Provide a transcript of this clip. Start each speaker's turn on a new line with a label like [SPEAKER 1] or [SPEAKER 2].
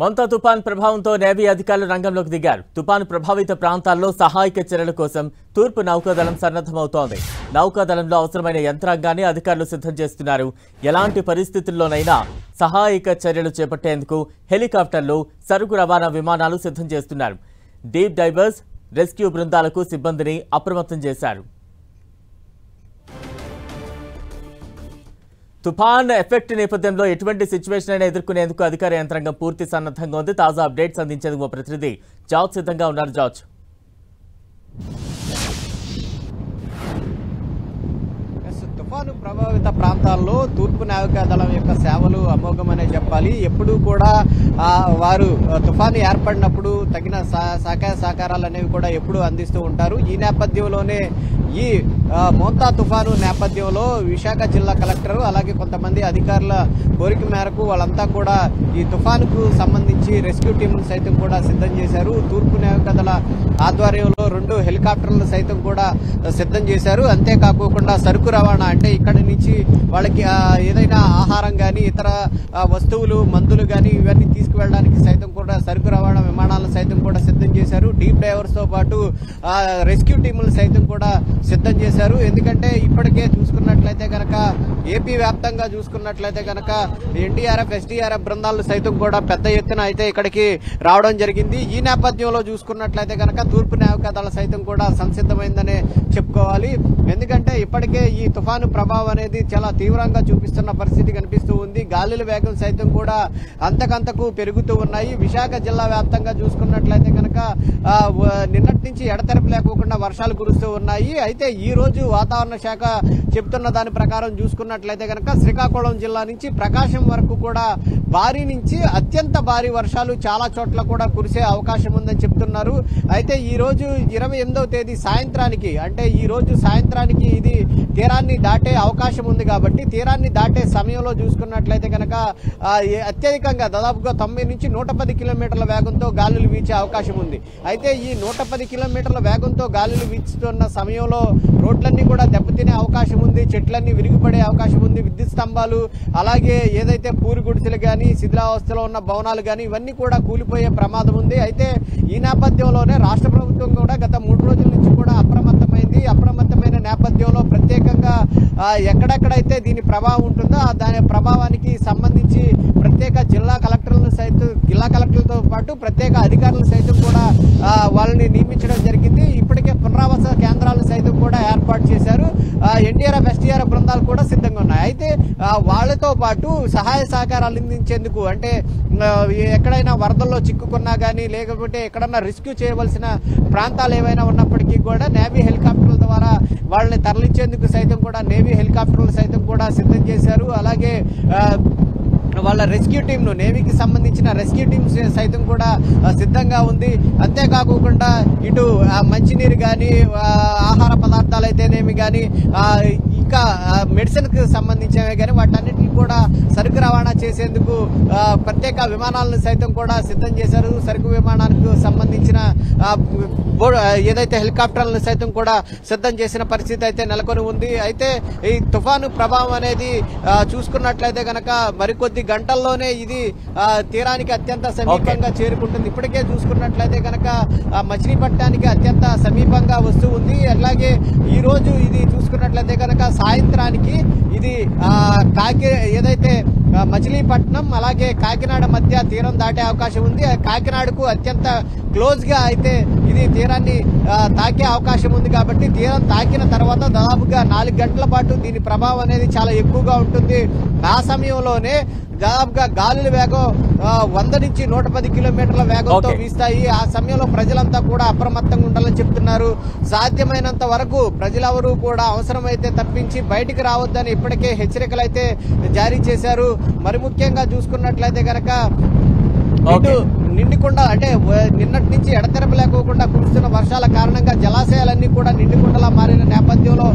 [SPEAKER 1] మొంతా తుపాన్ ప్రభావంతో నేవీ అధికారులు రంగంలోకి దిగారు. తుపాను ప్రభావిత ప్రాంతాల్లో సహాయక చర్యల కోసం తూర్పు నౌకాదళం సన్నద్ధమవుతోంది. నౌకాదళంలో అవసరమైన యంత్రాంగాన్ని అధికారులు సిద్ధం చేస్తున్నారు. ఎలాంటి పరిస్థితుల్లోనైనా సహాయక చర్యలు చేపట్టేందుకు హెలికాప్టర్లు, సరుకు రవాణా విమానాలు సిద్ధం చేస్తున్నారు. డీప్ డైవర్స్, రెస్క్యూ బృందాలకు సిబ్బందిని అప్రమత్తం చేశారు. తుఫాన్ ఎఫెక్ట్ నేపథ్యంలో ఎటువంటి సిచ్యువేషన్ అయినా ఎదుర్కొనేందుకు అధికార యంత్రాంగం పూర్తి సన్నద్ధంగా ఉంది. తాజా అప్డేట్స్ అందించేందుకు మా ప్రతినిధి జార్జ్ సిద్ధంగా ఉన్నారు. జార్జ్,
[SPEAKER 2] తుఫాను ప్రభావిత ప్రాంతాల్లో తూర్పు నావికాదళం యొక్క సేవలు అమోఘమనే చెప్పాలి. ఎప్పుడూ కూడా వారు తుఫాను ఏర్పడినప్పుడు తగిన సహకారాలు అనేవి కూడా ఎప్పుడూ అందిస్తూ ఉంటారు. ఈ నేపథ్యంలోనే ఈ మోంతా తుఫాను నేపథ్యంలో విశాఖ జిల్లా కలెక్టర్ అలాగే కొంతమంది అధికారుల కోరిక మేరకు వాళ్ళంతా కూడా ఈ తుఫానుకు సంబంధించి రెస్క్యూ టీంలు సైతం కూడా సిద్ధం చేశారు. తూర్పు నావికాదళ ఆధ్వర్యంలో 2 హెలికాప్టర్లు సైతం కూడా సిద్ధం చేశారు. అంతేకాకుండా సరుకు రవాణా, అంటే ఇక్కడి నుంచి వాళ్ళకి ఏదైనా ఆహారం కానీ ఇతర వస్తువులు, మందులు కానీ ఇవన్నీ తీసుకువెళ్ళడానికి సైతం కూడా సరుకు రవాణా విమానాలను సైతం కూడా సిద్ధం చేశారు. డీప్ డైవర్స్ తో పాటు రెస్క్యూ టీములు సైతం కూడా సిద్ధం చేశారు. ఎందుకంటే ఇప్పటికే చూసుకున్నట్లయితే కనుక ఏపీ వ్యాప్తంగా చూసుకున్నట్లయితే కనుక ఎన్డీఆర్ఎఫ్, ఎస్డీఆర్ఎఫ్ బృందాలు సైతం కూడా పెద్ద ఎత్తున అయితే ఇక్కడికి రావడం జరిగింది. ఈ నేపథ్యంలో చూసుకున్నట్లయితే కనుక తూర్పు నావికాదళం సైతం కూడా సంసిద్ధమైందనే చెప్పుకోవాలి. ఎందుకంటే ఇప్పటికే ఈ తుఫాను ప్రభావం అనేది చాలా తీవ్రంగా చూపిస్తున్న పరిస్థితి కనిపిస్తూ ఉంది. గాలుల వేగం సైతం కూడా అంతకంతకు పెరుగుతూ ఉన్నాయి. విశాఖ జిల్లా వ్యాప్తంగా చూసుకున్నట్లయితే కనుక నిన్నటి నుంచి ఎడతెరపు లేకుండా వర్షాలు కురుస్తూ ఉన్నాయి. అయితే ఈ రోజు వాతావరణ శాఖ చెబుతున్న దాని ప్రకారం చూసుకున్నట్లయితే కనుక శ్రీకాకుళం జిల్లా నుంచి ప్రకాశం వరకు కూడా భారీ నుంచి అత్యంత భారీ వర్షాలు చాలా చోట్ల కూడా కురిసే అవకాశం ఉందని చెప్తున్నారు. అయితే ఈ రోజు 28వ తేదీ సాయంత్రానికి, అంటే ఈ రోజు సాయంత్రానికి ఇది తీరాన్ని దాటే అవకాశం ఉంది. కాబట్టి తీరాన్ని దాటే సమయంలో చూసుకున్నట్లయితే కనుక అత్యధికంగా దాదాపుగా 90 నుంచి 110 కిలోమీటర్ల వేగంతో గాలులు వీచే అవకాశం ఉంది. అయితే ఈ 110 కిలోమీటర్ల వేగంతో గాలులు వీచుతున్న సమయంలో రోడ్లన్నీ కూడా దెబ్బతినే అవకాశం ఉంది. చెట్లన్నీ విరిగిపడే అవకాశం ఉంది. విద్యుత్ స్తంభాలు, అలాగే ఏదైతే పూరి గుడిసెలు కానీ, శిథిలావస్థలో ఉన్న భవనాలు కానీ ఇవన్నీ కూడా కూలిపోయే ప్రమాదం ఉంది. అయితే ఈ నేపథ్యంలోనే రాష్ట్ర ప్రభుత్వం కూడా గత 3 రోజుల నుంచి కూడా అప్రమత్తమైంది. అప్రమత్తమైన నేపథ్యంలో ప్రత్యేకంగా ఎక్కడెక్కడైతే దీని ప్రభావం ఉంటుందో దాని ప్రభావానికి సంబంధించి ప్రత్యేక జిల్లా కలెక్టర్లతో పాటు ప్రత్యేక అధికారులు సైతం కూడా వాళ్ళని నియమించడం జరిగింది. ఇప్పటికే పునరావాస కేంద్రాలను సైతం కూడా ఏర్పాటు చేశారు. ఎన్డీఆర్ఎఫ్, ఎస్డీఆర్ఎఫ్ బృందాలు కూడా సిద్ధంగా ఉన్నాయి. అయితే వాళ్లతో పాటు సహాయ సహకారాలు అందించేందుకు, అంటే ఎక్కడైనా వరదల్లో చిక్కుకున్నా కానీ లేకపోతే ఎక్కడన్నా రెస్క్యూ చేయవలసిన ప్రాంతాలు ఏవైనా ఉన్నప్పటికీ కూడా నేవీ హెలికాప్టర్ల ద్వారా వాళ్ళని తరలించేందుకు సైతం కూడా నేవీ హెలికాప్టర్లు సైతం కూడా సిద్ధం చేశారు. అలాగే వాళ్ళ రెస్క్యూ టీంను, నేవీకి సంబంధించిన రెస్క్యూ టీమ్ సైతం కూడా సిద్ధంగా ఉంది. అంతేకాకుండా ఇటు మంచినీరు కానీ, ఆహార పదార్థాలు అయితేనేమి కానీ, ఇంకా మెడిసిన్ కి సంబంధించినవి కానీ వాటన్నిటిని కూడా సరుకు రవాణా చేసేందుకు ప్రత్యేక విమానాలను సైతం కూడా సిద్ధం చేశారు. సరుకు విమానానికి సంబంధించిన ఏదైతే హెలికాప్టర్లను సైతం కూడా సిద్ధం చేసిన పరిస్థితి అయితే నెలకొని ఉంది. అయితే ఈ తుఫాను ప్రభావం అనేది చూసుకున్నట్లయితే కనుక మరికొద్ది గంటల్లోనే ఇది తీరానికి అత్యంత సమీపంగా చేరుకుంటుంది. ఇప్పటికే చూసుకున్నట్లయితే కనుక మచిలీపట్నానికి అత్యంత సమీపంగా వస్తూ ఉంది. అలాగే ఈ రోజు ఇది చూసుకున్నట్లయితే కనుక సాయంత్రానికి ఇది ఏదైతే మచిలీపట్నం అలాగే కాకినాడ మధ్య తీరం దాటే అవకాశం ఉంది. కాకినాడకు అత్యంత క్లోజ్ గా అయితే ఇది తీరాన్ని తాకే అవకాశం ఉంది. కాబట్టి తీరం తాకిన తర్వాత దాదాపుగా 4 గంటల పాటు దీని ప్రభావం అనేది చాలా ఎక్కువగా ఉంటుంది. ఆ సమయంలోనే దాదాపుగా గాలుల వేగం 100 నుంచి 110 కిలోమీటర్ల వేగంతో వీస్తాయి. ఆ సమయంలో ప్రజలంతా కూడా అప్రమత్తంగా ఉండాలని చెప్తున్నారు. సాధ్యమైనంత వరకు ప్రజలెవరూ కూడా అవసరమైతే తప్పించి బయటికి రావద్దని ఇప్పటికే హెచ్చరికలు అయితే జారీ చేశారు. మరి ముఖ్యంగా చూసుకున్నట్లయితే కనుక ఇటు నిండుకుండ, అంటే నిన్నటి నుంచి ఎడతెరపు లేకుండా కురుస్తున్న వర్షాల కారణంగా జలాశయాలన్నీ కూడా నిండుకుండలా మారిన నేపథ్యంలో